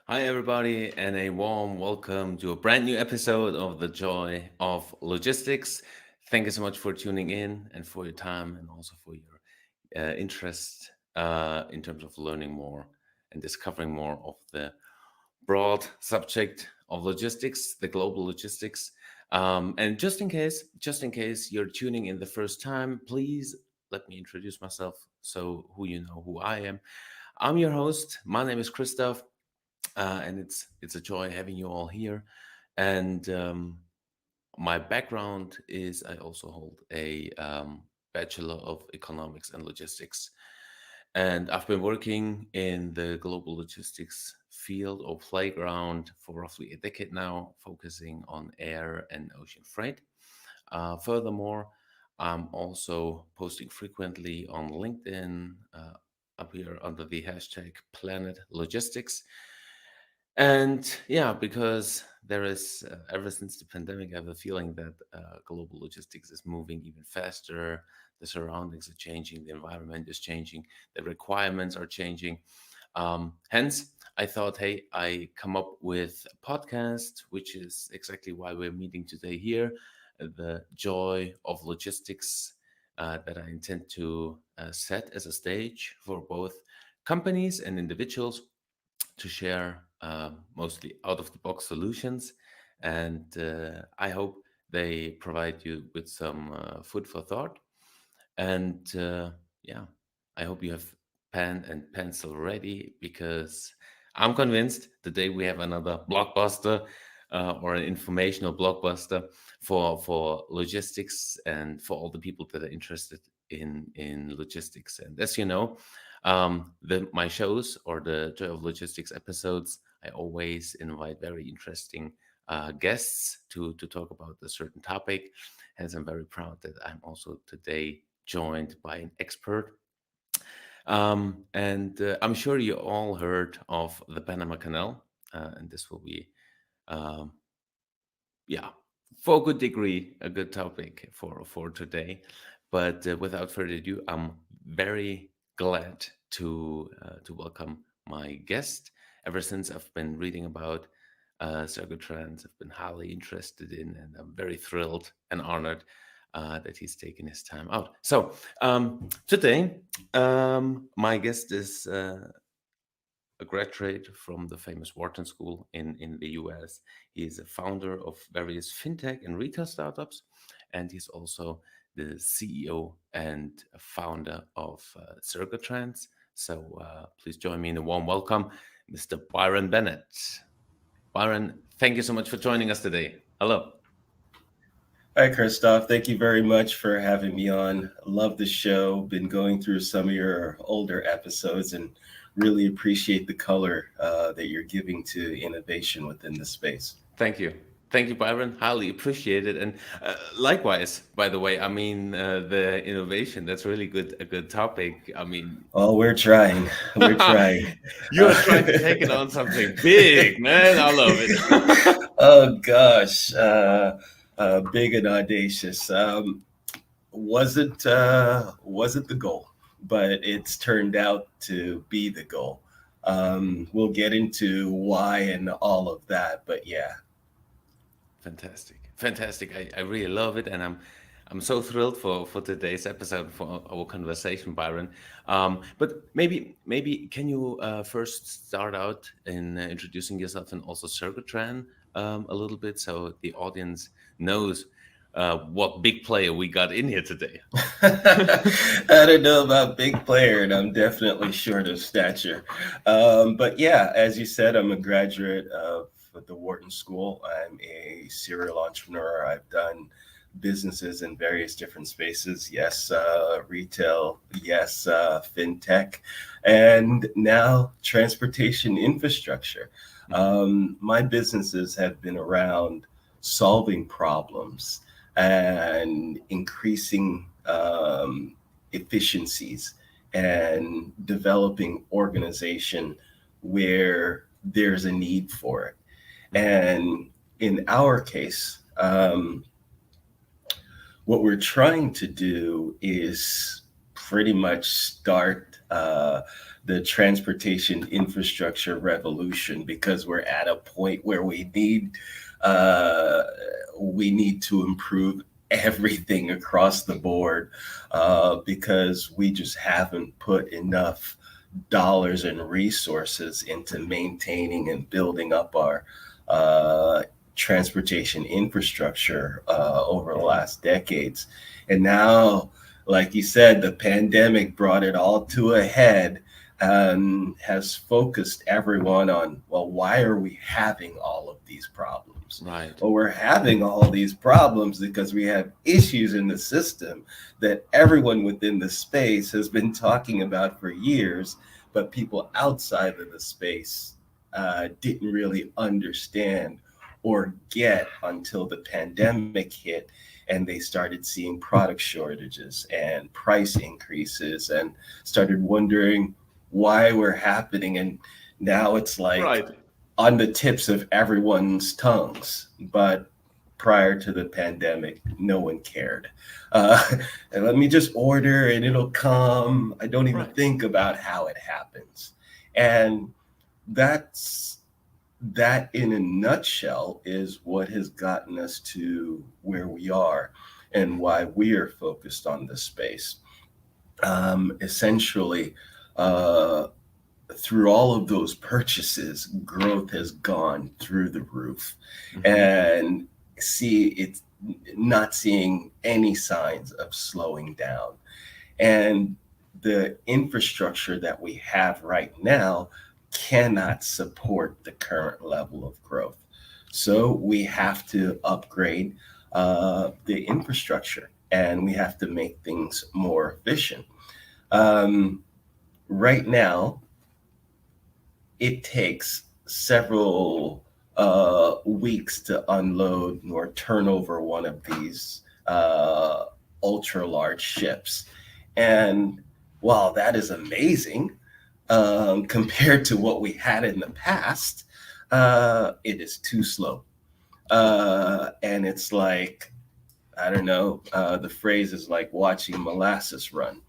Hi, everybody, and a warm welcome to a brand new episode of The Joy of Logistics. Thank you so much for tuning in and for your time and also for your interest in terms of learning more and discovering more of the broad subject of logistics, the global logistics. And just in case you're tuning in the first time, please let me introduce myself so who you know who I am. I'm your host. My name is Christoph, and it's a joy having you all here. And my background is I also hold a Bachelor of Economics and Logistics, and I've been working in the global logistics field or playground for roughly a decade now, focusing on air and ocean freight. Furthermore, I'm also posting frequently on LinkedIn. Up here under the hashtag Planet Logistics, and yeah, because there is, ever since the pandemic, I have a feeling that global logistics is moving even faster. The surroundings are changing, the environment is changing, the requirements are changing. Hence, I thought, hey, I come up with a podcast, which is exactly why we're meeting today here, the joy of logistics, that I intend to set as a stage for both companies and individuals to share mostly out of the box solutions. And I hope they provide you with some food for thought. And yeah, I hope you have pen and pencil ready because I'm convinced today we have another blockbuster or an informational blockbuster for logistics and for all the people that are interested in logistics. And as you know, my shows or the Joy of Logistics episodes, I always invite very interesting guests to talk about a certain topic. Hence, I'm very proud that I'm also today joined by an expert. And I'm sure you all heard of the Panama Canal, and this will be, um, yeah, for a good degree, a good topic for today. But without further ado, I'm very glad to welcome my guest. Ever since I've been reading about circuit trends, I've been highly interested in, and I'm very thrilled and honored that he's taken his time out. So today, my guest is a graduate from the famous Wharton School in the US. He is a founder of various fintech and retail startups, and he's also the CEO and founder of Circuitrans. So please join me in a warm welcome, Mr. Byron Bennett. Byron, thank you so much for joining us today. Hello. Hi, Christoph. Thank you very much for having me on. Love the show. Been going through some of your older episodes and really appreciate the color that you're giving to innovation within the space. Thank you. Thank you, Byron. Highly appreciate it. And likewise, by the way, I mean, the innovation, that's really good, a good topic. I mean, Oh, we're trying. We're trying. you are trying to take it on something big, man. I love it. Oh, gosh. Big and audacious. Wasn't the goal, but it's turned out to be the goal. We'll get into why and all of that, but yeah. Fantastic. Fantastic. I really love it. And I'm so thrilled for today's episode, for our conversation, Byron. But maybe can you first start out in introducing yourself and also Circuitran a little bit so the audience knows what big player we got in here today. I don't know about big player, and I'm definitely short of stature. But yeah, as you said, I'm a graduate of the Wharton School. I'm a serial entrepreneur. I've done businesses in various different spaces. Yes, retail. Yes, fintech, and now transportation infrastructure. My businesses have been around solving problems and increasing efficiencies and developing organization where there's a need for it. And in our case, what we're trying to do is pretty much start the transportation infrastructure revolution, because we're at a point where uh, we need to improve everything across the board, because we just haven't put enough dollars and resources into maintaining and building up our uh, transportation infrastructure over the Mhm. last decades. And now, like you said, the pandemic brought it all to a head and has focused everyone on, well, why are we having all of these problems? Right. Well, we're having all these problems because we have issues in the system that everyone within the space has been talking about for years, but people outside of the space didn't really understand or get until the pandemic hit, and they started seeing product shortages and price increases and started wondering why we're happening. And now it's like Right. on the tips of everyone's tongues. But prior to the pandemic, no one cared. Uh, and let me just order and it'll come. I don't even Right. think about how it happens. And that's that in a nutshell is what has gotten us to where we are and why we are focused on this space. Essentially, uh, through all of those purchases, growth has gone through the roof, Hmm. and it's not seeing any signs of slowing down. And the infrastructure that we have right now cannot support the current level of growth. So we have to upgrade the infrastructure, and we have to make things more efficient. Um, right now, it takes several weeks to unload or turn over one of these ultra large ships. And while that is amazing, compared to what we had in the past, it is too slow. And it's like, I don't know, the phrase is like watching molasses run.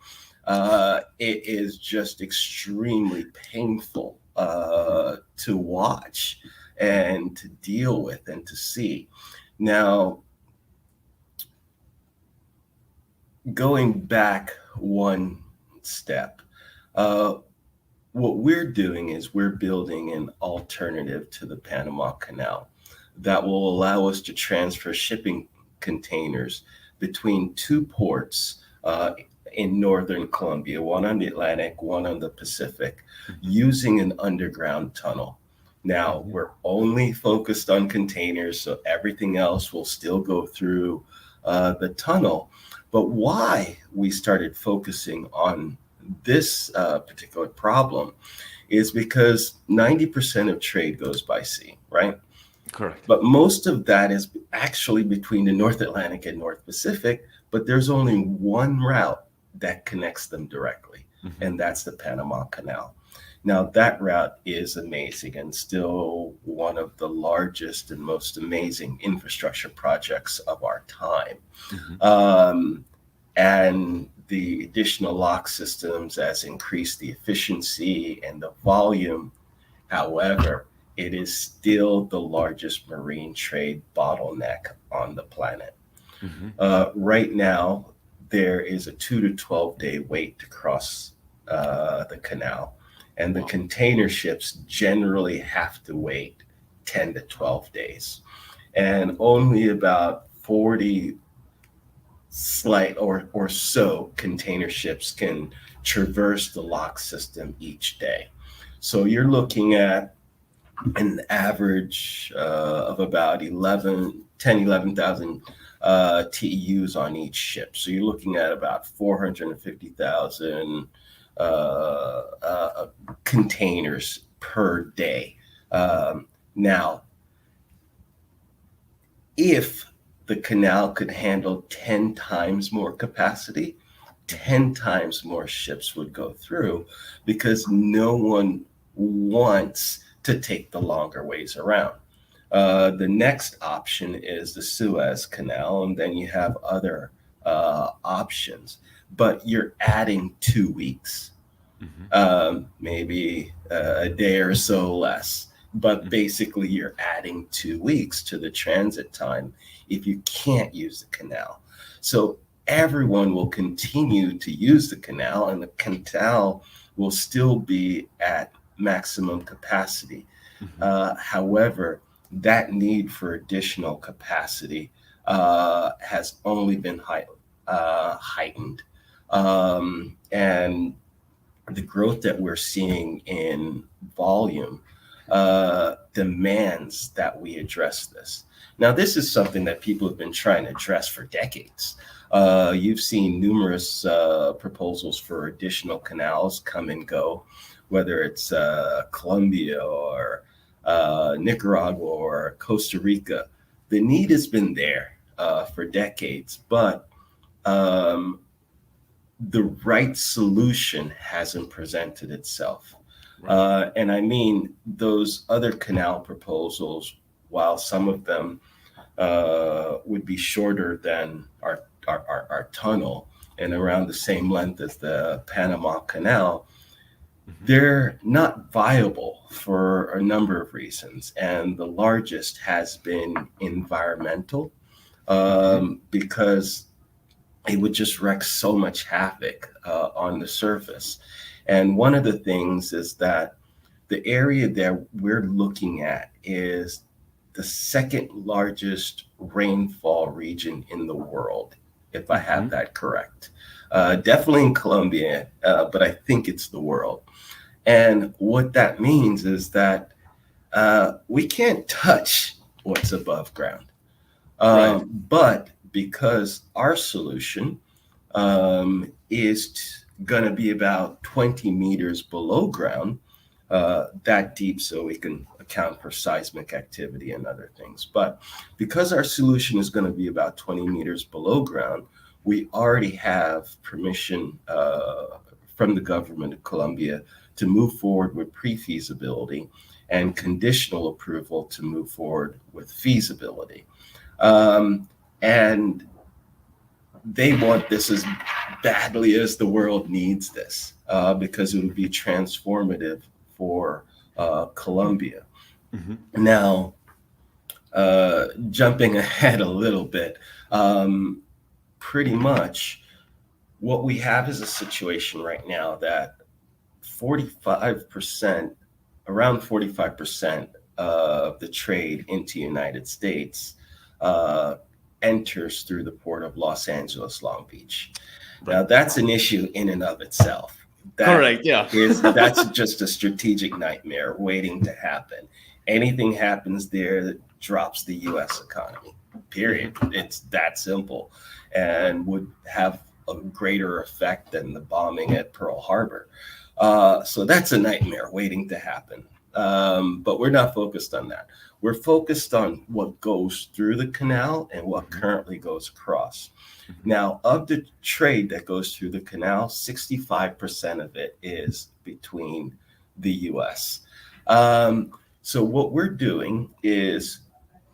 It is just extremely painful to watch and to deal with and to see. Now, going back one step, uh, what we're doing is we're building an alternative to the Panama Canal that will allow us to transfer shipping containers between two ports in northern Colombia, one on the Atlantic, one on the Pacific, Hmm. using an underground tunnel. Now, Hmm. we're only focused on containers, so everything else will still go through the tunnel. But why we started focusing on this particular problem is because 90% of trade goes by sea, right? Correct. But most of that is actually between the North Atlantic and North Pacific, but there's only one route that connects them directly, Hmm. and that's the Panama Canal. Now, that route is amazing and still one of the largest and most amazing infrastructure projects of our time. Hmm. Um, and the additional lock systems has increased the efficiency and the volume. However, it is still the largest marine trade bottleneck on the planet. Hmm. Right now, there is a 2 to 12 day wait to cross the canal, and the Wow. container ships generally have to wait 10 to 12 days. And only about 40 or so container ships can traverse the lock system each day. So you're looking at an average of about 11,000 TEUs on each ship. So you're looking at about 450,000 containers per day. Now, if the canal could handle 10 times more capacity, Hmm. 10 times more ships would go through, because no one wants to take the longer ways around. The next option is the Suez Canal, and then you have other options. but you're adding 2 weeks, Hmm. maybe a day or so less. But Hmm. basically, you're adding 2 weeks to the transit time if you can't use the canal. So everyone will continue to use the canal, and the canal will still be at maximum capacity. Hmm. However, that need for additional capacity has only been heightened. And the growth that we're seeing in volume demands that we address this. Now, this is something that people have been trying to address for decades. You've seen numerous proposals for additional canals come and go, whether it's Colombia or Nicaragua or Costa Rica. The need has been there for decades, but um, the right solution hasn't presented itself. Right. And I mean, those other canal proposals, while some of them would be shorter than our tunnel and around the same length as the Panama Canal, Hmm. they're not viable for a number of reasons. And the largest has been environmental, Hmm. because it would just wreak so much havoc on the surface. And one of the things is that the area that we're looking at is the second largest rainfall region in the world, if I have Hmm. that correct. Definitely in Colombia, but I think it's the world. And what that means is that we can't touch what's above ground. Right. But because our solution is going to be about 20 meters below ground, that deep, so we can account for seismic activity and other things. But because our solution is going to be about 20 meters below ground, we already have permission from the government of Colombia to move forward with pre-feasibility and conditional approval to move forward with feasibility. Um, and they want this as badly as the world needs this, because it would be transformative for Colombia. Hmm. Now, jumping ahead a little bit, um, pretty much what we have is a situation right now that 45%, around 45% of the trade into United States uh, enters through the port of Los Angeles, Long Beach. Now, Right. that's an issue in and of itself. Correct. Yeah. That's just a strategic nightmare waiting to happen. Anything happens there that drops the U.S. economy. Period. Hmm. It's that simple, and would have a greater effect than the bombing at Pearl Harbor. So that's a nightmare waiting to happen. But we're not focused on that. We're focused on what goes through the canal and what Hmm. currently goes across. Hmm. Now, of the trade that goes through the canal, 65% of it is between the US. Um, so, what we're doing is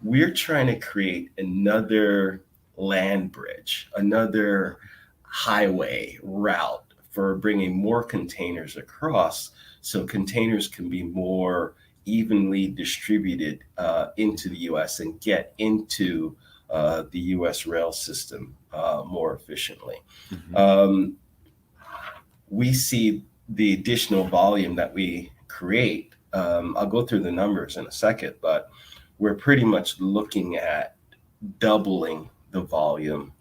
we're trying to create another land bridge, another highway route for bringing more containers across, so containers can be more evenly distributed into the US and get into the US rail system more efficiently. Hmm. Um, we see the additional volume that we create. I'll go through the numbers in a second, but we're pretty much looking at doubling the volume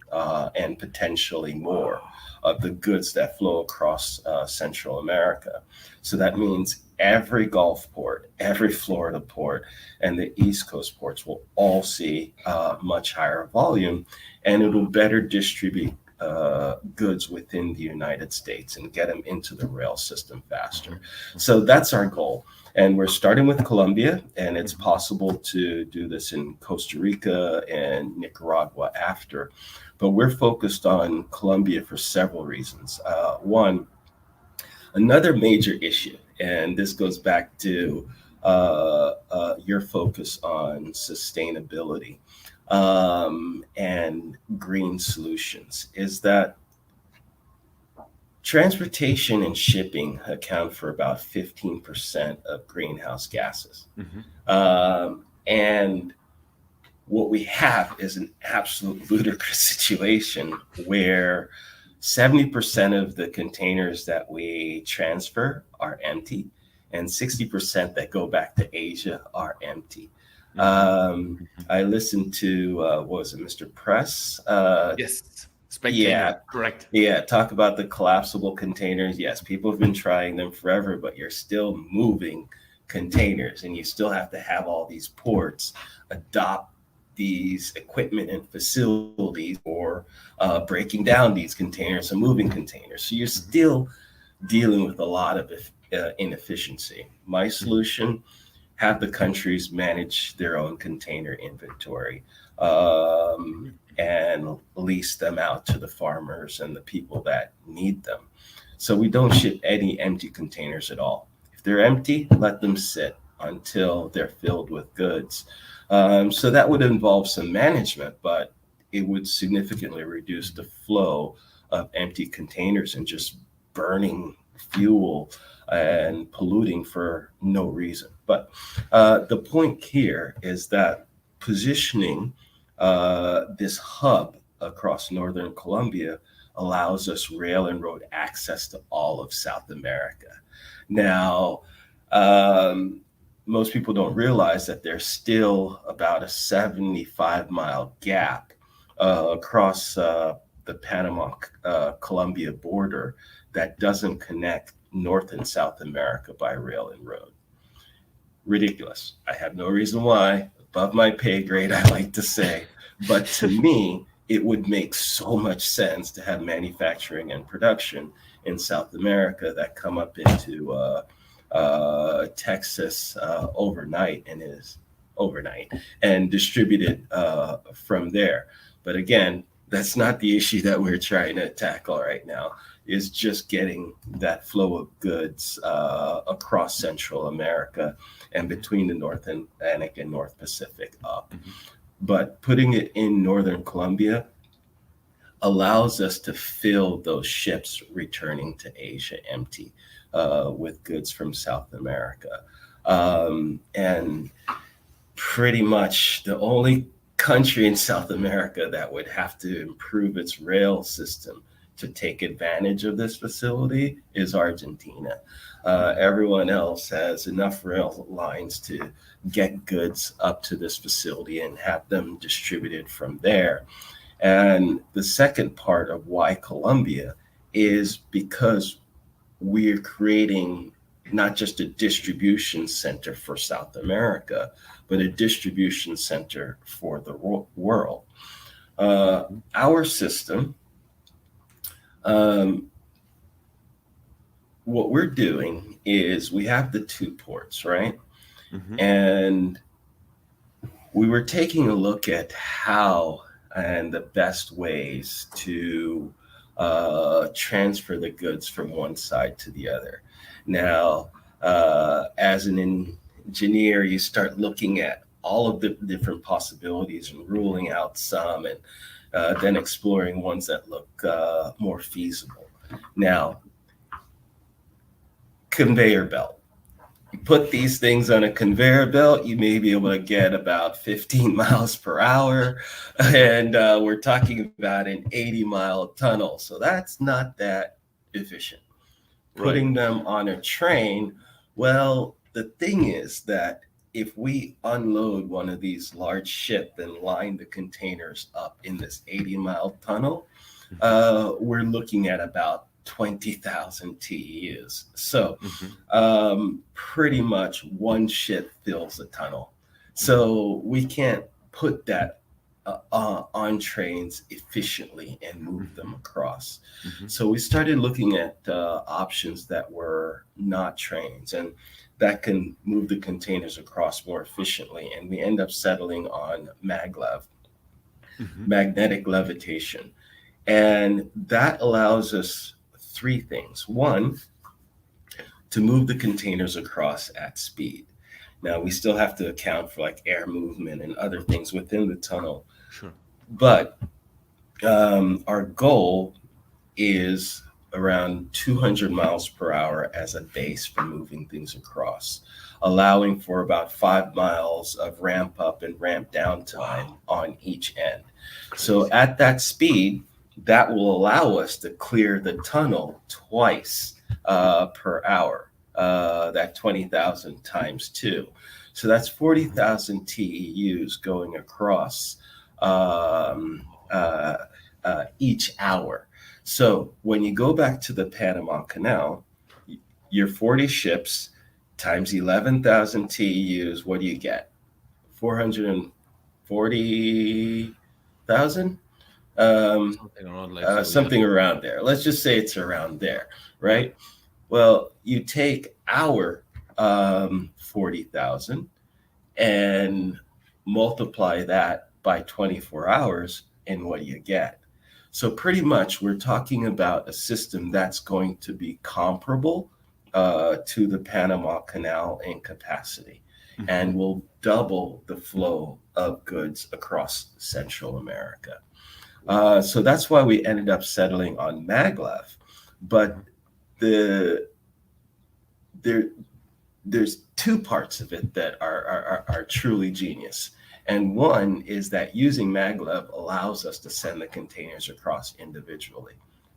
and potentially more of the goods that flow across Central America. So that means every Gulf port, every Florida port, and the East Coast ports will all see much higher volume, and it'll better distribute goods within the United States and get them into the rail system faster. So that's our goal. And we're starting with Colombia, and it's Hmm. possible to do this in Costa Rica and Nicaragua after. But we're focused on Colombia for several reasons. One, another major issue, and this goes back to your focus on sustainability and green solutions, is that Transportation and shipping account for about 15% of greenhouse gases. Hmm. And what we have is an absolute ludicrous situation where 70% of the containers that we transfer are empty, and 60% that go back to Asia are empty. Hmm. I listened to, what was it, Mr. Press? Yes, Yeah, spectator, correct. yeah, talk about the collapsible containers. Yes, people have been trying them forever, but you're still moving containers and you still have to have all these ports adopt these equipment and facilities for breaking down these containers and moving containers. So you're Hmm. still dealing with a lot of inefficiency. My Hmm. solution: have the countries manage their own container inventory, um, and lease them out to the farmers and the people that need them. So we don't ship any empty containers at all. If they're empty, let them sit until they're filled with goods. So that would involve some management, but it would significantly reduce the flow of empty containers and just burning fuel and polluting for no reason. But the point here is that positioning this hub across northern Colombia allows us rail and road access to all of South America. Now, um, most people don't realize that there's still about a 75-mile gap across the Panama Colombia border that doesn't connect North and South America by rail and road. Ridiculous. I have no reason why, above my pay grade, I like to say. But to me, it would make so much sense to have manufacturing and production in South America that come up into Texas overnight and is overnight and distributed from there. But again, that's not the issue that we're trying to tackle right now. Is just getting that flow of goods across Central America and between the North Atlantic and North Pacific up. Hmm. But putting it in Northern Colombia allows us to fill those ships returning to Asia empty with goods from South America. And pretty much the only country in South America that would have to improve its rail system to take advantage of this facility is Argentina. Everyone else has enough rail lines to get goods up to this facility and have them distributed from there. And the second part of why Colombia is because we're creating not just a distribution center for South America, but a distribution center for the world. Uh, Hmm. our system, um, what we're doing is we have the two ports, right? Hmm. And we were taking a look at how and the best ways to transfer the goods from one side to the other. Now, as an engineer, you start looking at all of the different possibilities and ruling out some, and then exploring ones that look more feasible. Now, conveyor belt. You put these things on a conveyor belt, you may be able to get about 15 miles per hour. And we're talking about an 80-mile tunnel. So that's not that efficient. Right. Putting them on a train, well, the thing is that if we unload one of these large ships and line the containers up in this 80-mile tunnel, Hmm. we're looking at about 20,000 TEUs. So Hmm. pretty much one ship fills a tunnel. Hmm. So we can't put that on trains efficiently and move them Hmm. across. Hmm. So we started looking at options that were not trains and that can move the containers across more efficiently. And we end up settling on maglev, Hmm. magnetic levitation. And that allows us three things. One, to move the containers across at speed. Now, we still have to account for like air movement and other things within the tunnel, Sure. but our goal is around 200 miles per hour as a base for moving things across, allowing for about 5 miles of ramp up and ramp down time on each end. So Crazy. at that speed, that will allow us to clear the tunnel twice per hour. That 20,000 times two. So that's 40,000 TEUs going across um, uh, each hour. So when you go back to the Panama Canal, your 40 ships times 11,000 TEUs, what do you get? 440,000? Something around like so, yeah. Something around there. Let's just say it's around there, right? Well, you take our 40,000 and multiply that by 24 hours, and what do you get? So pretty much we're talking about a system that's going to be comparable to the Panama Canal in capacity and will double the flow of goods across Central America. So that's why we ended up settling on maglev. But the there there's two parts of it that are truly genius. And one is that using maglev allows us to send the containers across individually.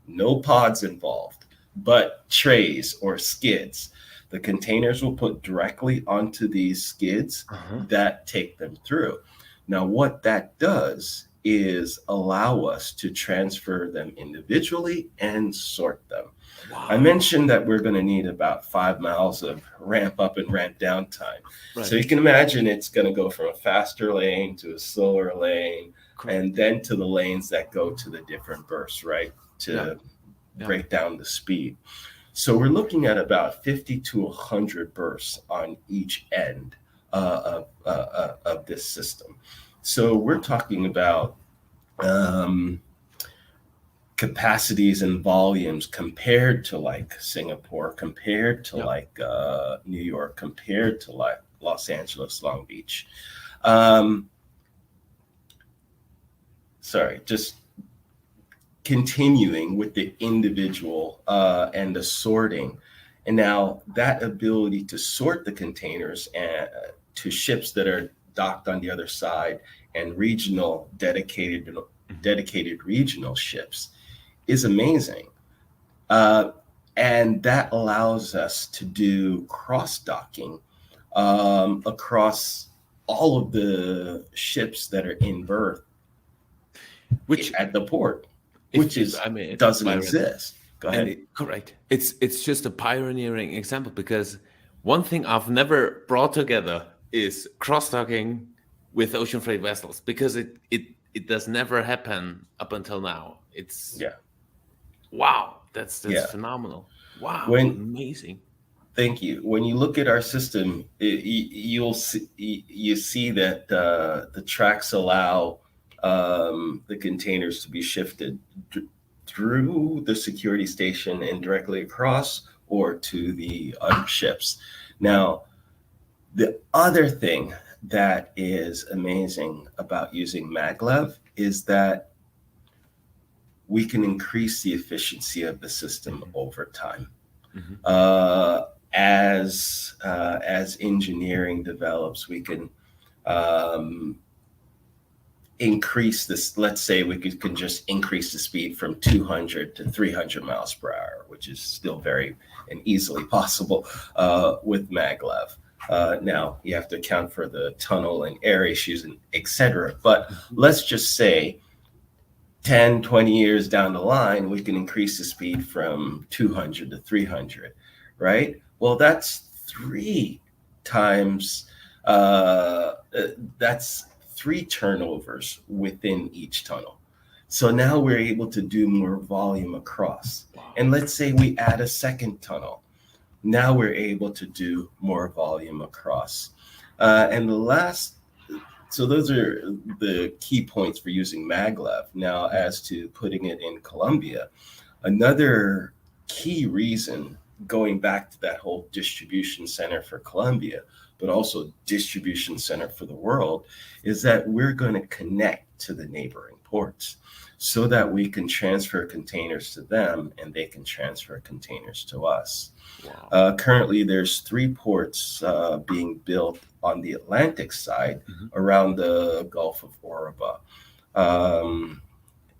No pods involved, but trays or skids. The containers will put directly onto these skids that take them through. Now, what that does is allow us to transfer them individually and sort them. Wow. I mentioned that we're going to need about 5 miles of ramp up and ramp down time. Right. So you can imagine it's going to go from a faster lane to a slower lane, Correct. and then to the lanes that go to the different bursts, right? To break down the speed. So we're looking at about 50 to 100 bursts on each end of this system. So we're talking about capacities and volumes compared to like Singapore, compared to like New York, compared to like Los Angeles, Long Beach. Just continuing with the individual and the sorting. And now that ability to sort the containers and to ships that are docked on the other side and regional dedicated regional ships is amazing. And that allows us to do cross-docking across all of the ships that are in berth at the port, doesn't exist. Go ahead. Correct. It's just a pioneering example, because one thing I've never brought together is cross-docking with ocean freight vessels, because it does never happen up until now. Wow, that's phenomenal. Wow, amazing. Thank you. When you look at our system, you see that the tracks allow the containers to be shifted through the security station and directly across or to the other ships. Now, the other thing that is amazing about using maglev is that we can increase the efficiency of the system over time. As engineering develops, we can increase this. Let's say we can just increase the speed from 200 to 300 miles per hour, which is still very and easily possible with maglev. Now you have to account for the tunnel and air issues and etc. But let's just say 10, 20 years down the line, we can increase the speed from 200 to 300, right? Well, that's 3 times, that's 3 turnovers within each tunnel. So now we're able to do more volume across. And let's say we add a second tunnel. Now we're able to do more volume across. And the last, so those are the key points for using maglev. Now, as to putting it in Colombia, another key reason, going back to that whole distribution center for Colombia, but also distribution center for the world, is that we're going to connect to the neighboring ports. so that we can transfer containers to them and they can transfer containers to us. Wow. Currently, there's 3 ports being built on the Atlantic side Mhm. around the Gulf of Oroba. Um,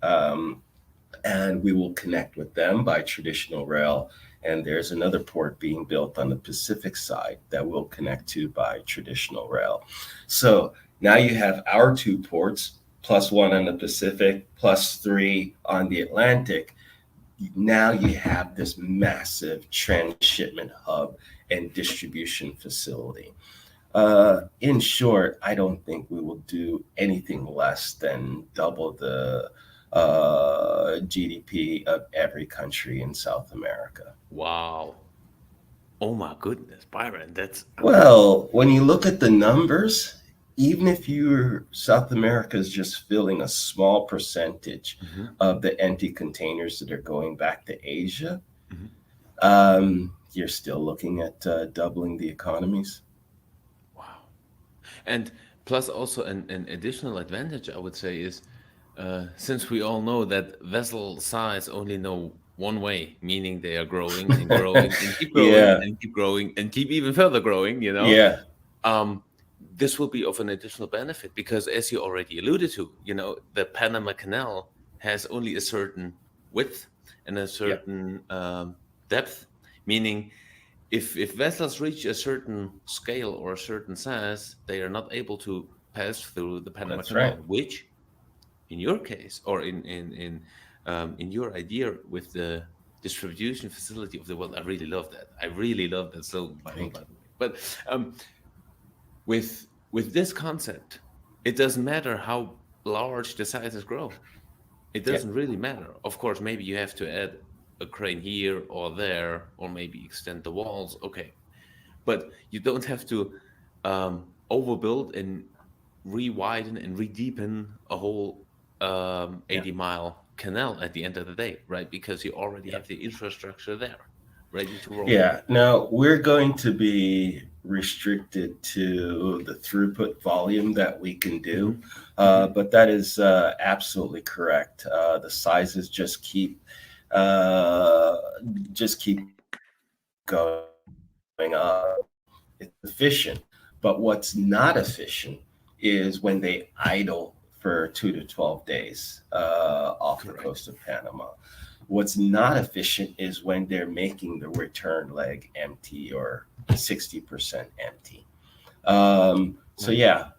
um, and we will connect with them by traditional rail. And there's another port being built on the Pacific side that we'll connect to by traditional rail. So now you have our 2 ports, plus 1 on the Pacific, plus 3 on the Atlantic. Now you have this massive transshipment hub and distribution facility. In short, I don't think we will do anything less than double the GDP of every country in South America. Wow. Oh my goodness, Byron, that's Well, when you look at the numbers, even if South America is just filling a small percentage Mhm, of the empty containers that are going back to Asia, mhm. you're still looking at doubling the economies. Wow. And plus also an additional advantage I would say is since we all know that vessel size only know one way, meaning they are growing and growing and keep growing Yeah, and keep growing and keep even further growing, yeah, um, this will be of an additional benefit because, as you already alluded to, the Panama Canal has only a certain width and a yeah, certain depth, meaning if vessels reach a certain scale or a certain size, they are not able to pass through the Panama that's right. Canal, which in your case or in your idea with the distribution facility of the world, I really love that. I really love that slogan, Byron, Thank by you. the way. But with this concept, it doesn't matter how large the sizes grow. It Yeah, doesn't really matter. Of course, maybe you have to add a crane here or there, or maybe extend the walls. Okay, but you don't have to overbuild and re-widen and re-deepen a whole yeah, 80-mile canal at the end of the day, right? Because you already yeah. have the infrastructure there, ready to roll. Yeah. Now we're going to be restricted to the throughput volume that we can Hmm. do, Hmm. but that is absolutely correct. The sizes uh, just keep going up. It's efficient, but what's not efficient is when they idle for 2 to 12 days off the coast of Correct. Panama. What's not efficient is when they're making the return leg empty or 60% empty. So Right. yeah,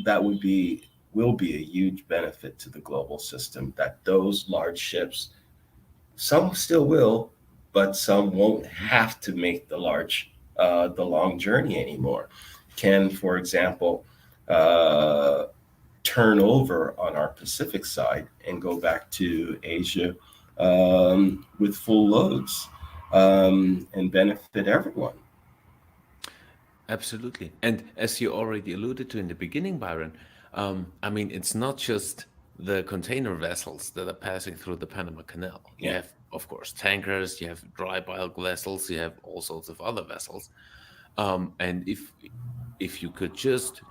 that will be a huge benefit to the global system that those large ships, some still will, but some won't Hmm. have to make the long journey anymore. Can, for example, uh, turn over on our Pacific side and go back to Asia with full loads and benefit everyone. Absolutely. And as you already alluded to in the beginning, Byron, I mean, it's not just the container vessels that are passing through the Panama Canal. You Yeah, have, of course, tankers, you have dry bulk vessels, you have all sorts of other vessels. And if you could just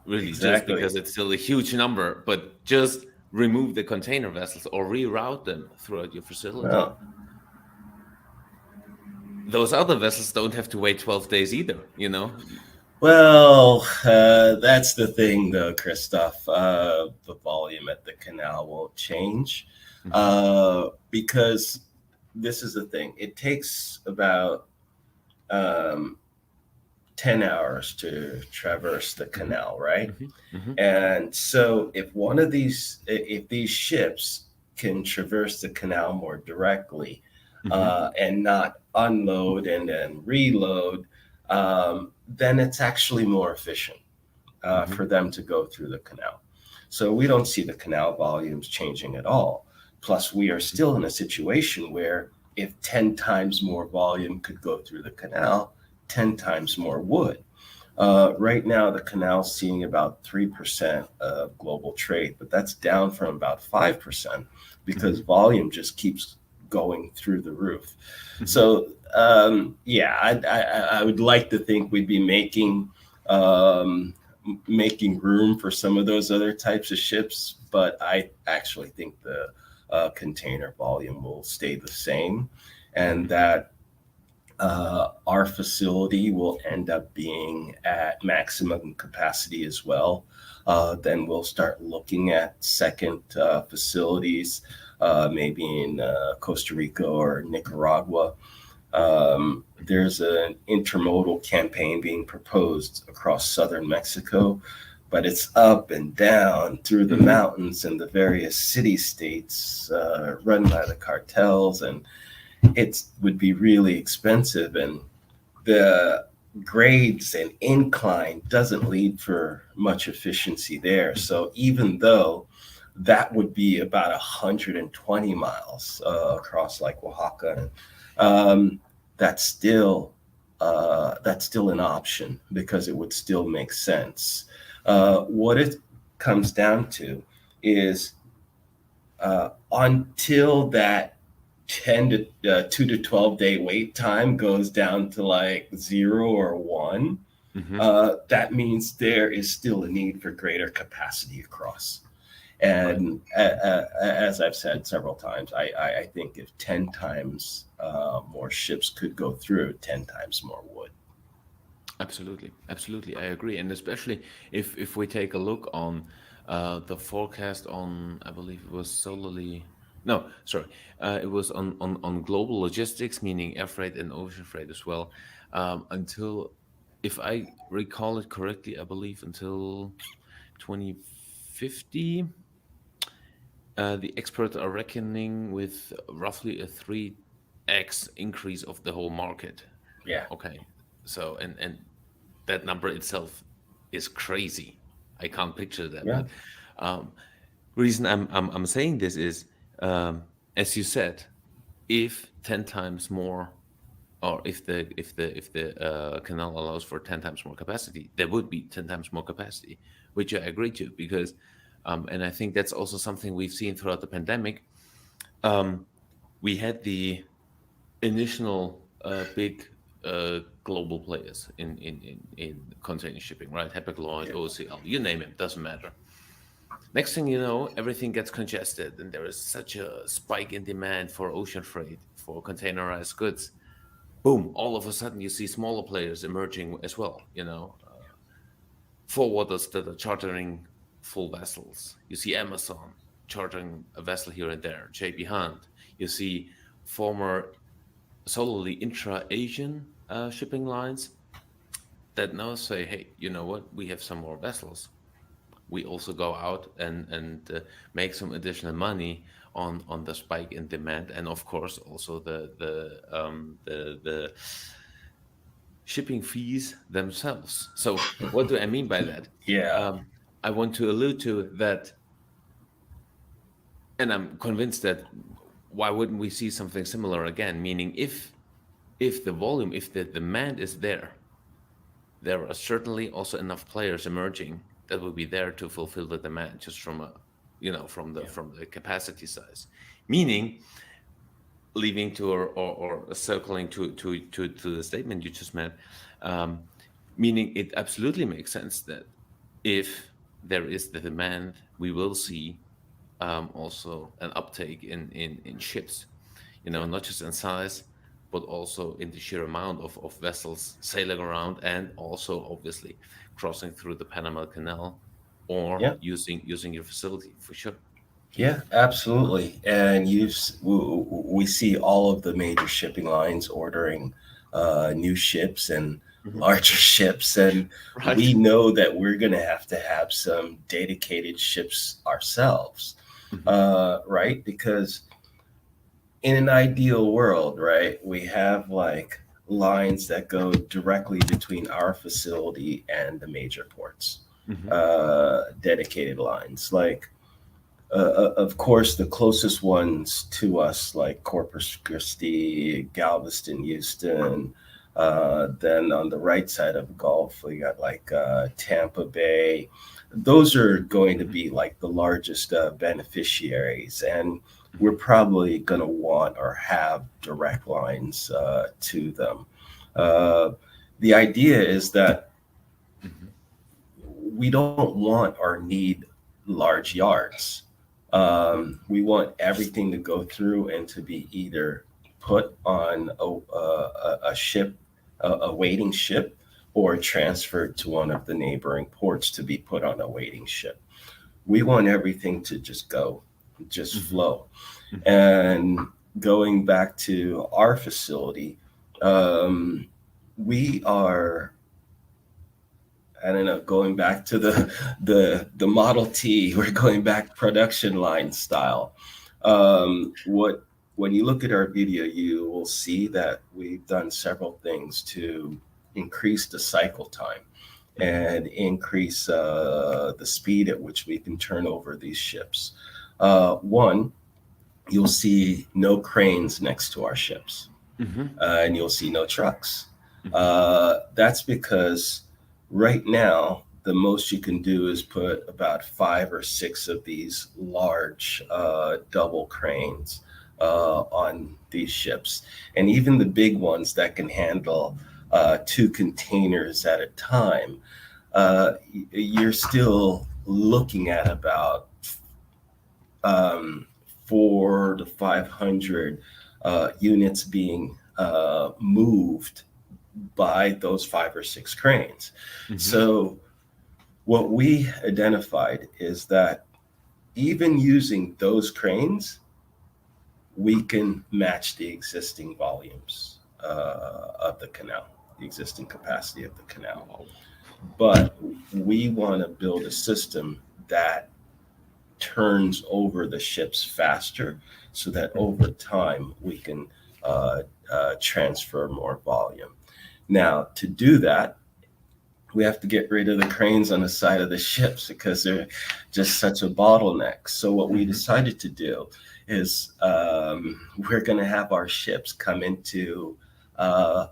really just exactly. because it's still a huge number, but just remove the container vessels or reroute them throughout your facility, Well, those other vessels don't have to wait 12 days either. that's the thing, though, Christoph. The volume at the canal won't change Hmm. because this is the thing. It takes about um, 10 hours to traverse the Hmm. canal, right? Hmm. Hmm. And so if these ships can traverse the canal more directly Hmm. and not unload and then reload, then it's actually more efficient Hmm. for them to go through the canal. So we don't see the canal volumes changing at all. Plus, we are Hmm. still in a situation where if 10 times more volume could go through the canal, 10 times more would. Right now, the canal's seeing about 3% of global trade, but that's down from about 5% because Hmm. volume just keeps going through the roof. Hmm. So, yeah, I would like to think we'd be um, making room for some of those other types of ships, but I actually think the container volume will stay the same, and Mhm. that our facility will end up being at maximum capacity as well. Then we'll start looking at second facilities, maybe in Costa Rica or Nicaragua. There's an intermodal campaign being proposed across southern Mexico, but it's up and down through the Mhm. mountains and the various city states run by the cartels, and it would be really expensive. And the grades and incline doesn't lead for much efficiency there. Mhm. So even though that would be about 120 miles across like Oaxaca, um, that's still that's still an option because it would still make sense. What it comes down to is until that 10 to 2 to 12 day wait time goes down to like 0 or 1, Mhm. that means there is still a need for greater capacity across. Right. And as I've said several times, I think if 10 times more ships could go through, 10 times more would. Absolutely, absolutely, I agree, and especially if we take a look on the forecast on, I believe it was solely, no, sorry, it was on global logistics, meaning air freight and ocean freight as well, until, if I recall it correctly, I believe until 2050, the experts are reckoning with roughly a 3x increase of the whole market. Yeah. Okay, so and that number itself is crazy. I can't picture that, Yeah. but um, reason I'm saying this is, um, as you said, if 10 times more, or if the canal allows for 10 times more capacity, there would be 10 times more capacity, which I agree to, because and I think that's also something we've seen throughout the pandemic. Um, we had the initial big global players in container shipping, right? Hapag-Lloyd, Yeah. OCL, you name it, doesn't matter. Next thing you know, everything gets congested, and there is such a spike in demand for ocean freight, for containerized goods. Boom! All of a sudden, you see smaller players emerging as well. Forwarders that are chartering full vessels. You see Amazon chartering a vessel here and there. JB Hunt. You see former solely intra-Asian shipping lines that now say, "Hey, you know what? We have some more vessels. We also go out and make some additional money on the spike in demand, and of course also the shipping fees themselves." So, what do I mean by that? Yeah. Um, I want to allude to that, and I'm convinced that why wouldn't we see something similar again? Meaning, if the volume, if the demand is there are certainly also enough players emerging that will be there to fulfill the demand, just from a, Yeah. from the capacity size. Meaning, leaving to, or circling to the statement you just made, um, meaning it absolutely makes sense that if there is the demand, we will see also an uptake in ships, Yeah. not just in size, but also in the sheer amount of vessels sailing around, and also obviously crossing through the Panama Canal, or Yeah. using your facility for sure. Yeah, absolutely. And we see all of the major shipping lines ordering new ships and Mhm. larger ships, and we Right. know that we're going to have some dedicated ships ourselves, Mhm. right? Because in an ideal world, right, we have like lines that go directly between our facility and the major ports, Mhm. dedicated lines like of course, the closest ones to us, like Corpus Christi, Galveston, Houston. Then on the right side of the Gulf, we got like Tampa Bay. Those are going to Mhm. be like the largest beneficiaries, and we're probably going to want or have direct lines to them. Uh, the idea is that Mhm. we don't want or need large yards. We want everything to go through and to be either put on a ship, a waiting ship, or transferred to one of the neighboring ports to be put on a waiting ship. We want everything to just go, just Mm-hmm. flow. Mm-hmm. And going back to our facility, um, we are, I don't know, going back to the Model T, we're going back production line style. What when you look at our video, you will see that we've done several things to increase the cycle time Mm-hmm. and increase the speed at which we can turn over these ships. One, you'll see no cranes next to our ships, Mm-hmm. and you'll see no trucks. Mm-hmm. That's because right now, the most you can do is put about 5 or 6 of these large double cranes on these ships. And even the big ones that can handle 2 containers at a time, you're still looking at about um, 400 to 500 units being moved by those 5 or 6 cranes. Mm-hmm. So, what we identified is that even using those cranes, we can match the existing volumes of the canal, the existing capacity of the canal. Wow. But we want to build a system that turns over the ships faster so that over time we can transfer more volume. Now, to do that, we have to get rid of the cranes on the side of the ships because they're just such a bottleneck. So, what we Mm-hmm. decided to do is we're going to have our ships come into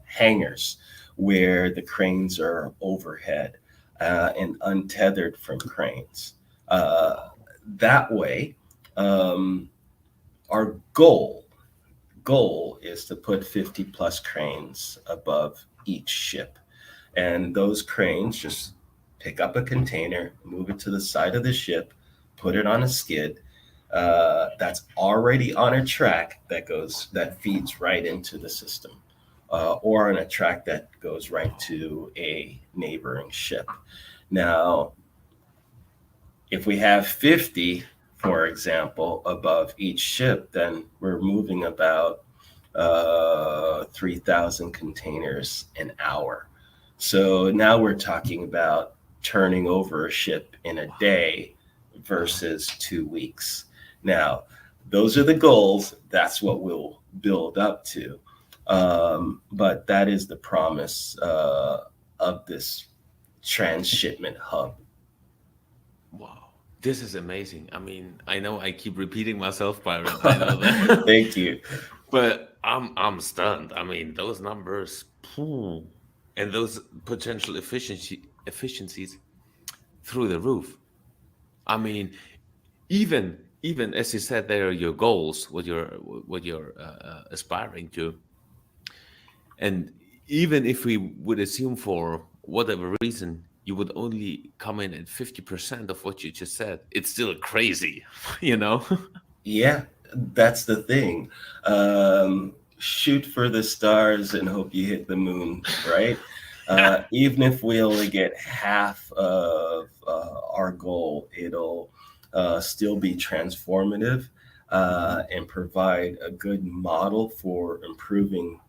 hangars where the cranes are overhead and untethered from cranes. Uh, that way, um, our goal is to put 50 plus cranes above each ship, and those cranes just pick up a container, move it to the side of the ship, put it on a skid that's already on a track that feeds right into the system, or on a track that goes right to a neighboring ship. Now, if we have 50, for example, above each ship, then we're moving about 3,000 containers an hour. So now we're talking about turning over a ship in a day Wow. versus 2 weeks. Now, those are the goals. That's what we'll build up to. But that is the promise of this transshipment hub. Wow. This is amazing. I mean, I know I keep repeating myself, Byron. I know that. Thank you. But I'm stunned. I mean, those numbers, phew, and those potential efficiencies through the roof. I mean, even as you said, there are your goals, what you're aspiring to, and even if we would assume for whatever reason you would only come in at 50% of what you just said, it's still crazy, you know. Yeah, that's the thing. Shoot for the stars and hope you hit the moon, right? Even if we only get half of our goal, it'll still be transformative Mhm. and provide a good model for improving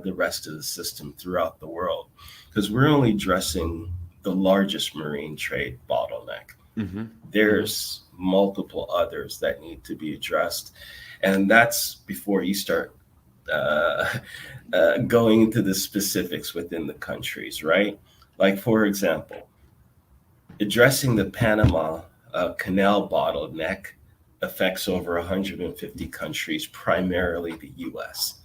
the rest of the system throughout the world. Because we're only addressing the largest marine trade bottleneck. Mhm. Mhm. There's multiple others that need to be addressed, and that's before you start uh, going into the specifics within the countries, right? Like, for example, addressing the Panama Canal bottleneck affects over 150 countries, primarily the US.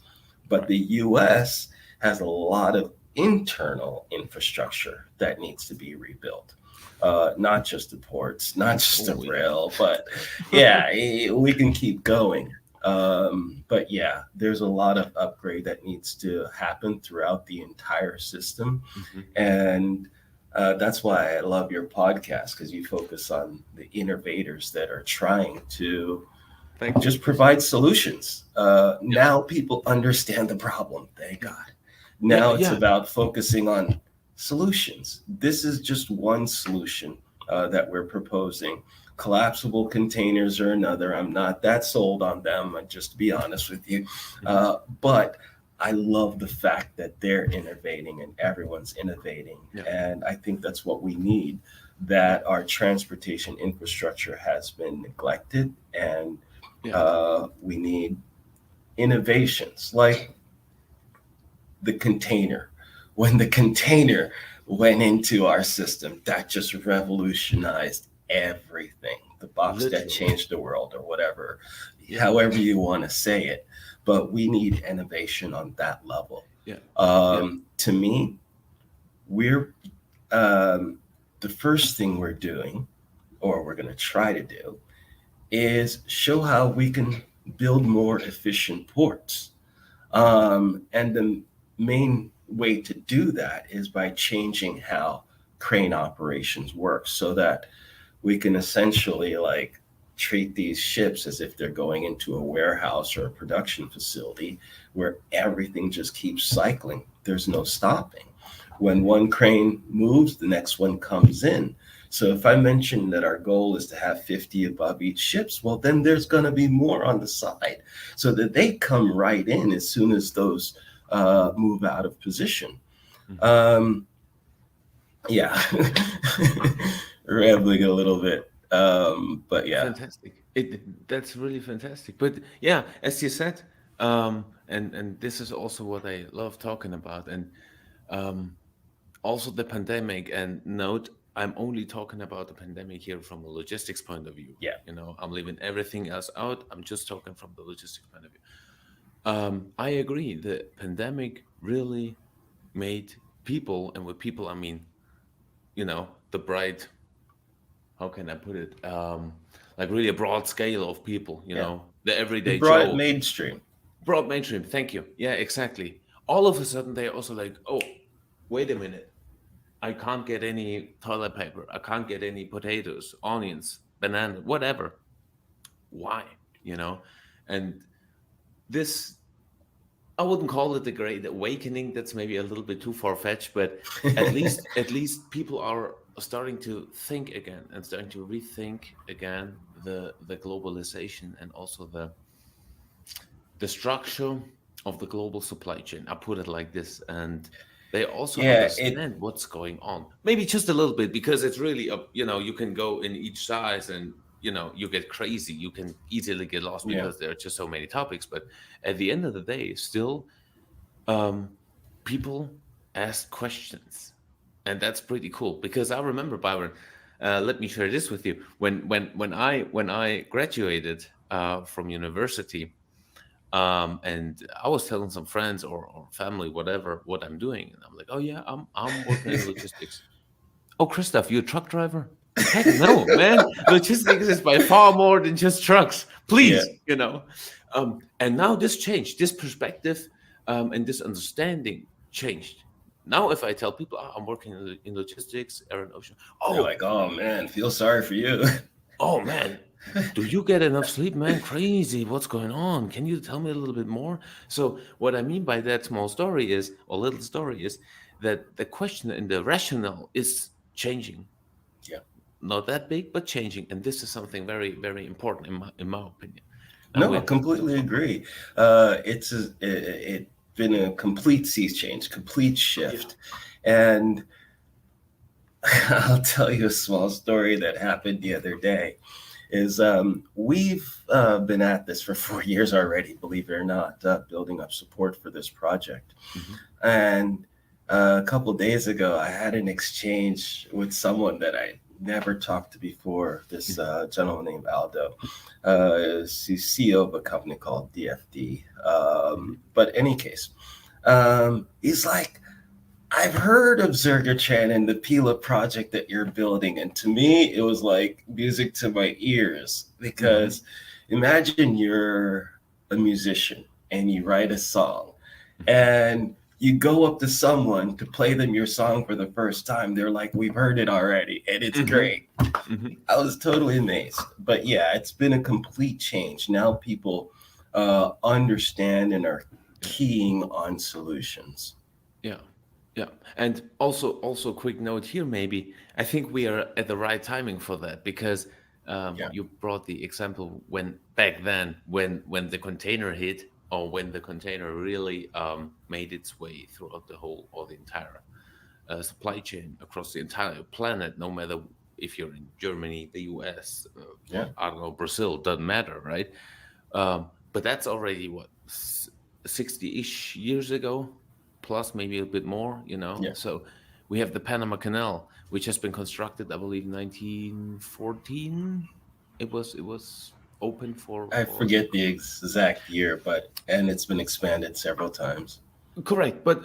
But Right. the US has a lot of internal infrastructure that needs to be rebuilt. Not just the ports, not just the Oh yeah. rail, but yeah, we can keep going. But yeah, there's a lot of upgrade that needs to happen throughout the entire system. Mhm. And That's why I love your podcast, because you focus on the innovators that are trying to Thank you. just provide solutions. Yeah. Now people understand the problem. Thank Yeah. God. Yeah. Now it's Yeah. about focusing on solutions. This is just one solution that we're proposing. Collapsible containers are another. I'm not that sold on them, just to be honest with you. Mhm. But I love the fact that they're innovating and everyone's innovating. Yeah. And I think that's what we need, that our transportation infrastructure has been neglected, and Yeah. we need innovations like the container. When the container went into our system, that just revolutionized everything. The box that Literally. changed the world, or whatever, Yeah. however you want to say it. But we need innovation on that level. Yeah. Yeah. To me, we're the first thing we're doing, or we're going to try to do, is show how we can build more efficient ports. And the main way to do that is by changing how crane operations work, so that we can essentially like treat these ships as if they're going into a warehouse or a production facility where everything just keeps cycling. There's no stopping. When one crane moves, the next one comes in. So if I mention that our goal is to have 50 above each ships, well, then there's going to be more on the side, so that they come right in as soon as those move out of position. Mhm. Um, yeah, rambling a little bit. But yeah, Fantastic. That's really fantastic. But yeah, as you said, and this is also what I love talking about, and um, also the pandemic. And note, I'm only talking about the pandemic here from a logistics point of view. yeah, I'm leaving everything else out. I'm just talking from the logistics point of view. I agree. The pandemic really made people, and with people, I mean, the bright, how can I put it? Like really a broad scale of people, yeah. the It everyday brought it Joe, mainstream. broad mainstream. Thank you. Yeah, exactly. All of a sudden, they're also like, oh, wait a minute. I can't get any toilet paper. I can't get any potatoes, onions, banana, whatever. Why? You know, and this, I wouldn't call it the great awakening. That's maybe a little bit too far fetched, but at least people are starting to think again and starting to rethink again the globalization and also the structure of the global supply chain. I put it like this, and they also Yeah, it. understand what's going on. Maybe just a little bit, because it's really you can go in each size, and you get crazy. You can easily get lost Yeah, because there are just so many topics. But at the end of the day, still, um, people ask questions, and that's pretty cool. Because I remember, Byron, let me share this with you. When I graduated from university, and I was telling some friends or family, whatever, what I'm doing, and I'm like, oh yeah, I'm working in logistics. Oh, Christoph, you a truck driver? Heck no, man. Logistics is by far more than just trucks. yeah. Please. And now this changed, this perspective, and this understanding changed. Now, if I tell people, I'm working in logistics, air and ocean, They're oh, like, oh man, feel sorry for you. oh man, do you get enough sleep, man? Crazy. What's going on? Can you tell me a little bit more? So, what I mean by that small story is, or little story is, that the question and the rationale is changing. Yeah. Not that big, but changing. And this is something very, very important in my opinion. Now, No, I with completely agree. It's been a complete sea change, complete yeah, shift. And I'll tell you a small story that happened the other day. Is we've been at this for 4 years already, believe it or not, building up support for this project. mhm, And a couple of days ago, I had an exchange with someone that I never talked to before. This mhm, gentleman named Aldo. He's CEO of a company called DFD. mhm, But any case, he's like, I've heard of Zergachan and the Pila project that you're building. And to me, it was like music to my ears, mhm, because imagine you're a musician and you write a song mhm, and you go up to someone to play them your song for the first time, they're like, we've heard it already, and it's Hmm. great. Hmm. I was totally amazed. But yeah, it's been a complete change. Now people understand and are Yeah. keying on solutions. Yeah. Yeah. And also quick note here, maybe I think we are at the right timing for that because Yeah, you brought the example when back then when the container hit or when the container really made its way throughout the whole or the entire supply chain across the entire planet, no matter if you're in Germany, the US, yeah, I don't know, Brazil, doesn't matter, right? But that's already what 60-ish years ago, plus maybe a bit more, you know. yeah. So we have the Panama Canal, which has been constructed, I believe, 1914. It was open I for forget the exact year, but and it's been expanded several times. correct. But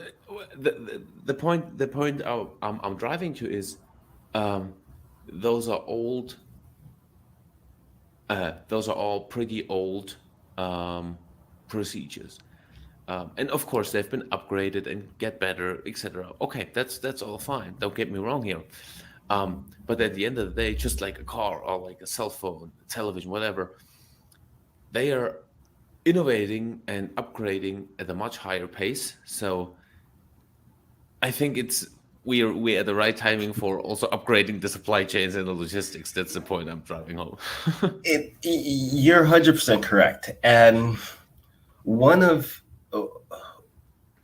the point I'm driving to is um, those are old. Those are all pretty old um, procedures. And of course, they've been upgraded and get better, etc. Okay, that's all fine. Don't get me wrong here. But at the end of the day, just like a car or like a cell phone, television, whatever, they are innovating and upgrading at a much higher pace. So I think we're at the right timing for also upgrading the supply chains and the logistics. That's the point I'm driving home. You're 100% correct. And one of oh,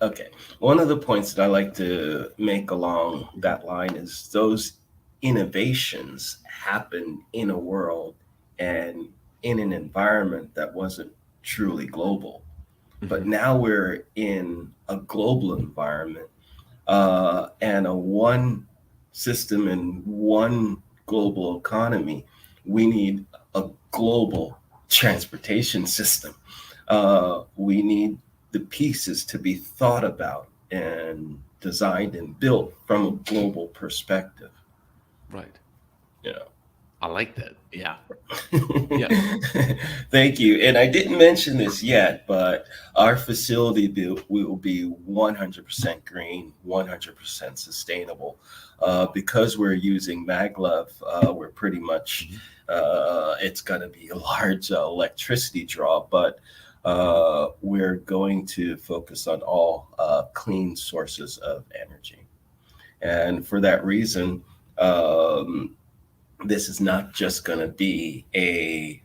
okay, one of the points that I like to make along that line is those innovations happened in a world and in an environment that wasn't truly global. But Mhm. now we're in a global environment and a one system and one global economy. We need a global transportation system. We need the pieces to be thought about and designed and built from a global perspective. Right. You know. I like that. Yeah. Yeah. Thank you. And I didn't mention this yet, but our facility will be 100% green, 100% sustainable. Because we're using maglev, we're pretty much, Mhm. it's going to be a large electricity draw, but Mhm. we're going to focus on all clean sources of energy. Mhm. And for that reason, um, this is not just going to be a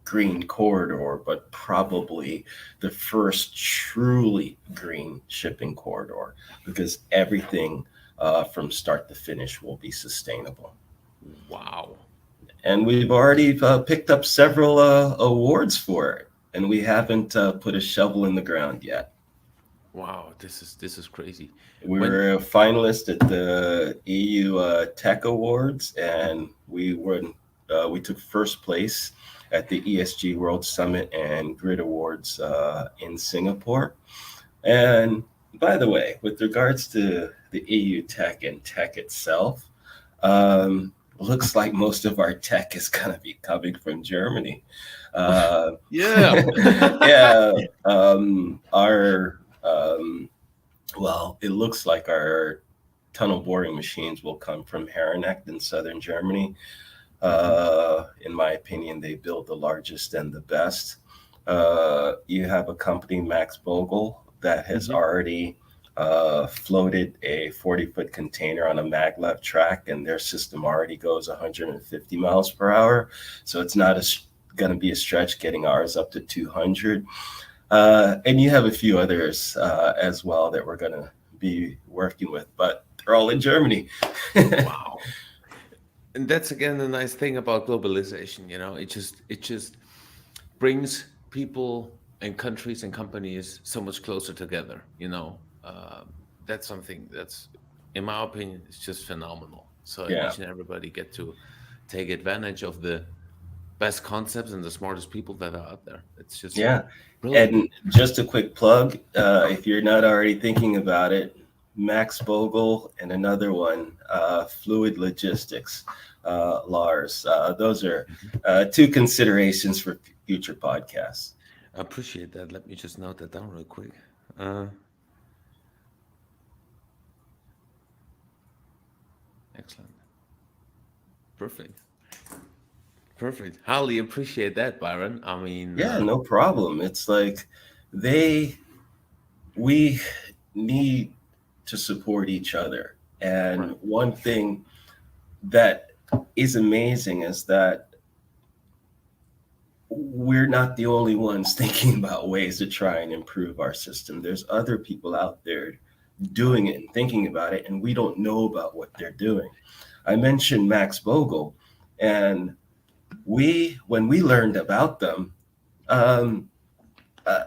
green corridor, but probably the first truly green shipping corridor because everything from start to finish will be sustainable. Wow. And we've already picked up several awards for it, and we haven't put a shovel in the ground yet. Wow. This is crazy. We When were a finalist at the EU Tech Awards, and we took first place at the ESG World Summit and Grid Awards in Singapore. And by the way, with regards to the EU Tech and tech itself, looks like most of our tech is going to be coming from Germany. Uh, yeah. yeah, our well, it looks like our tunnel boring machines will come from Herreneck in southern Germany. Mhm. In my opinion, they build the largest and the best. You have a company, Max Bogle, that has Mhm. already floated a 40-foot container on a maglev track, and their system already goes 150 miles per hour. So it's not going to be a stretch getting ours up to 200. And you have a few others as well that we're going to be working with, but they're all in Germany. Wow. And that's again the nice thing about globalization, you know. It just brings people and countries and companies so much closer together, you know. That's something that's, in my opinion, is just phenomenal. So Yeah. each and everybody get to take advantage of the best concepts and the smartest people that are out there. It's just Yeah. brilliant. And just a quick plug if you're not already thinking about it, Max Bogle and another one, Fluid Logistics, Lars. Those are Mhm. two considerations for future podcasts. I appreciate that. Let me just note that down real quick. Uh, Excellent. Perfect. Perfect. Highly appreciate that, Byron. I mean, Yeah, no problem. It's like they we need to support each other. And right. one thing that is amazing is that we're not the only ones thinking about ways to try and improve our system. There's other people out there doing it and thinking about it, and we don't know about what they're doing. I mentioned Max Bogle, and when we learned about them, um,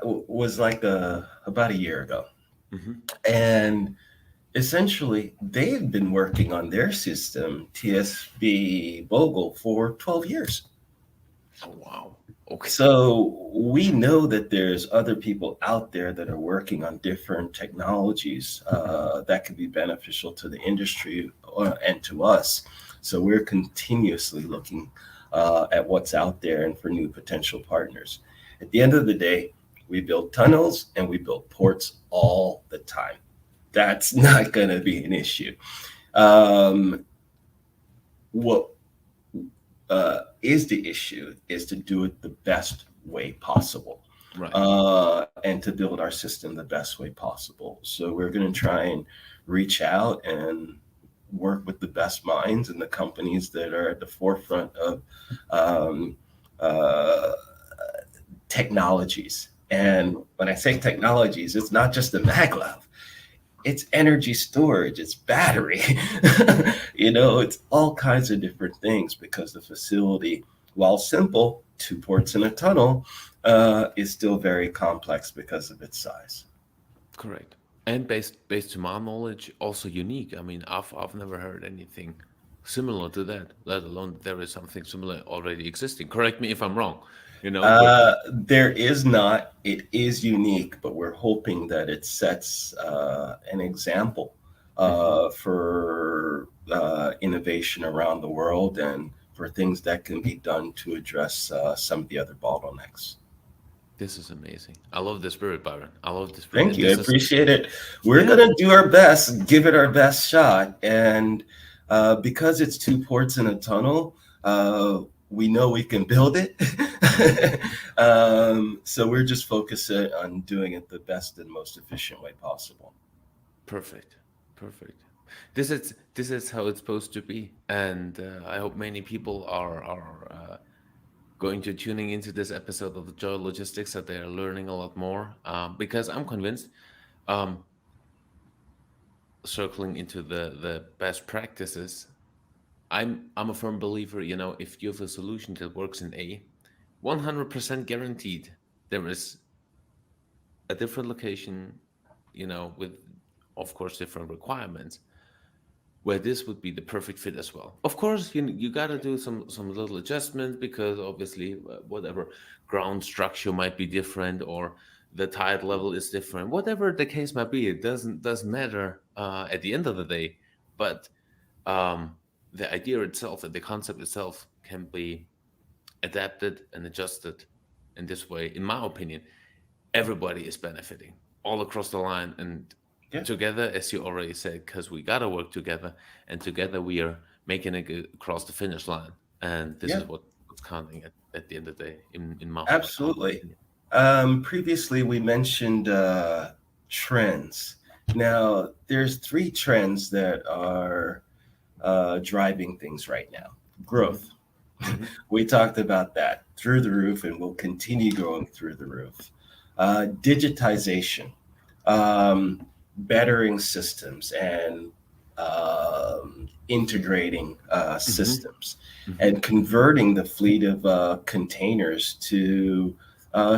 was like about a year ago, Hmm. and essentially they've been working on their system, TSB Bogle, for 12 years. Oh, wow. Okay. So we know that there's other people out there that are working on different technologies Hmm. that could be beneficial to the industry and to us. So we're continuously looking at what's out there and for new potential partners. At the end of the day, we build tunnels and we build ports all the time. That's not going to be an issue. Um, what is the issue is to do it the best way possible, Right. and to build our system the best way possible. So we're going to try and reach out and work with the best minds and the companies that are at the forefront of um, uh, technologies. And when I say technologies, it's not just the maglev, it's energy storage, it's battery, it's all kinds of different things because the facility, while simple, two ports in a tunnel, is still very complex because of its size. Correct. And based to my knowledge, also unique. I mean, I've never heard anything similar to that, let alone there is something similar already existing. Correct me if I'm wrong, but There is not, it is unique, but we're hoping that it sets an example Mhm. for innovation around the world and for things that can be done to address some of the other bottlenecks. This is amazing. I love the spirit, Byron. I love the spirit. Thank And you. I this is, appreciate it. We're yeah, going to do our best, give it our best shot. And because it's two ports in a tunnel, we know we can build it. So we're just focusing on doing it the best and most efficient way possible. perfect. Perfect. This is how it's supposed to be. And I hope many people are going to tuning into this episode of the Joy Logistics that they are learning a lot more. Because I'm convinced, um, circling into the best practices, I'm a firm believer, if you have a solution that works in A, 100% guaranteed there is a different location, with of course different requirements, where this would be the perfect fit as well. Of course, you got to do some little adjustments because obviously whatever ground structure might be different or the tide level is different. Whatever the case might be, it doesn't matter at the end of the day. But um, the idea itself and the concept itself can be adapted and adjusted in this way. In my opinion, everybody is benefiting all across the line and Yeah. together, as you already said, because we gotta work together, and together we are making it across the finish line. And this Yeah, is what's counting at the end of the day, in my humble absolutely. opinion. Previously, we mentioned trends. Now, there's three trends that are driving things right now. Hmm. Growth. Hmm. We talked about that through the roof and will continue going through the roof. Digitization, bettering systems and integrating Hmm. systems Hmm. and converting the fleet of containers to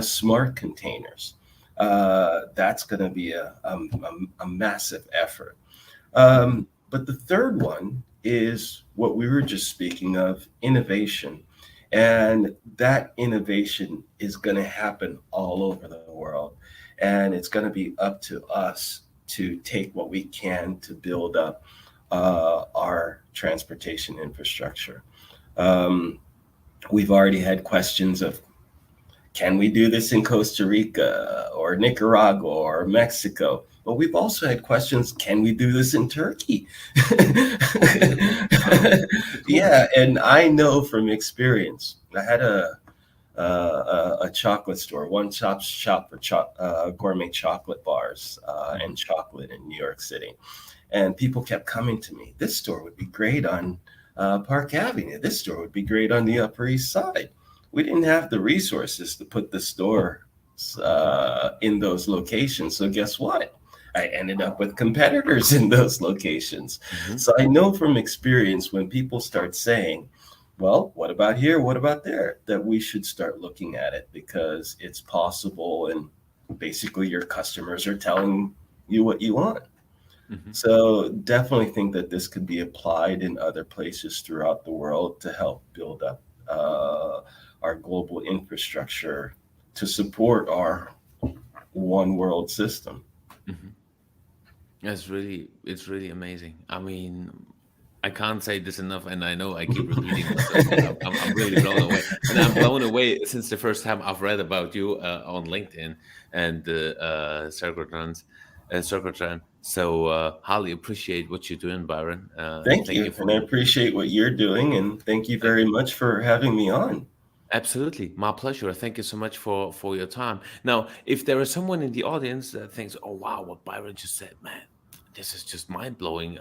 smart containers. That's going to be a massive effort. Hmm. But the third one is what we were just speaking of, innovation. And that innovation is going to happen all over the world. And it's going to be up to us to take what we can to build up our transportation infrastructure. Um, we've already had questions of, can we do this in Costa Rica or Nicaragua or Mexico? But we've also had questions, can we do this in Turkey? Really? Wow. Cool. Yeah, and I know from experience. I had a chocolate store, one shop for gourmet chocolate bars Mhm. and chocolate in New York City. And people kept coming to me. This store would be great on Park Avenue. This store would be great on the Upper East Side. We didn't have the resources to put the store in those locations. So guess what? I ended up with competitors in those locations. Mhm. So I know from experience when people start saying, well, what about here? What about there? That we should start looking at it because it's possible. And basically, your customers are telling you what you want. Mhm. So definitely think that this could be applied in other places throughout the world to help build up our global infrastructure to support our one world system. Mhm. It's really amazing. I mean, I can't say this enough, and I know I keep repeating myself, but I'm really blown away, and I'm blown away since the first time I've read about you on LinkedIn and the Circotran. So highly appreciate what you're doing, Byron. Thank Thank you you. And for I your appreciate what you're doing. And thank you thank very much for having me on. absolutely, my pleasure. Thank you so much for your time. Now, if there is someone in the audience that thinks, "Oh wow, what Byron just said, man, this is just mind blowing."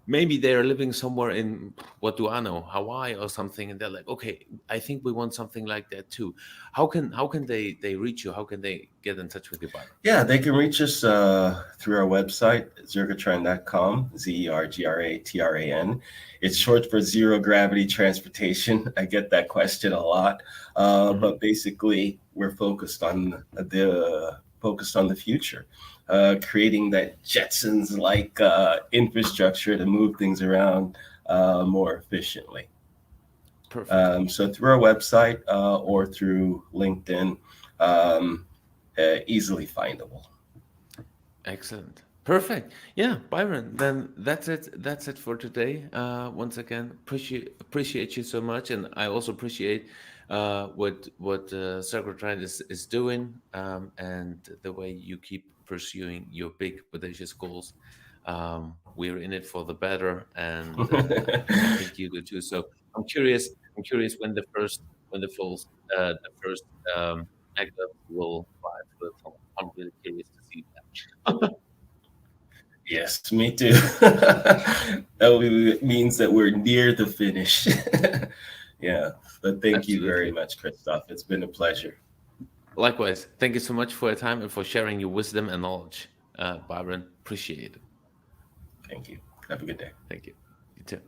Maybe they are living somewhere in what do I know, Hawaii or something, and they're like, "Okay, I think we want something like that too." How can they reach you? How can they get in touch with you, Byron? Yeah, they can reach us through our website, zergotran.com, Zergratran. It's Hmm. short for Zero Gravity Transportation. I get that question a lot. Hmm. But basically, we're focused on the future, creating that Jetsons like infrastructure to move things around more efficiently. Perfect. So through our website or through LinkedIn, um, easily findable. Excellent. Perfect. Yeah, Byron, then that's it. That's it for today. Once again, appreciate you so much, and I also appreciate what Secretariat is doing, and the way you keep pursuing your big audacious goals. We're in it for the better, and I think you do too. So I'm curious. I'm curious when the first magnet will fly through the tunnel. I'm really curious to see that. Yes, me too. That means that we're near the finish. Yeah, but thank you very Absolutely. much, Christoph. It's been a pleasure. Likewise, thank you so much for your time and for sharing your wisdom and knowledge, Byron. Appreciate it. Thank you. Have a good day. Thank you. You too.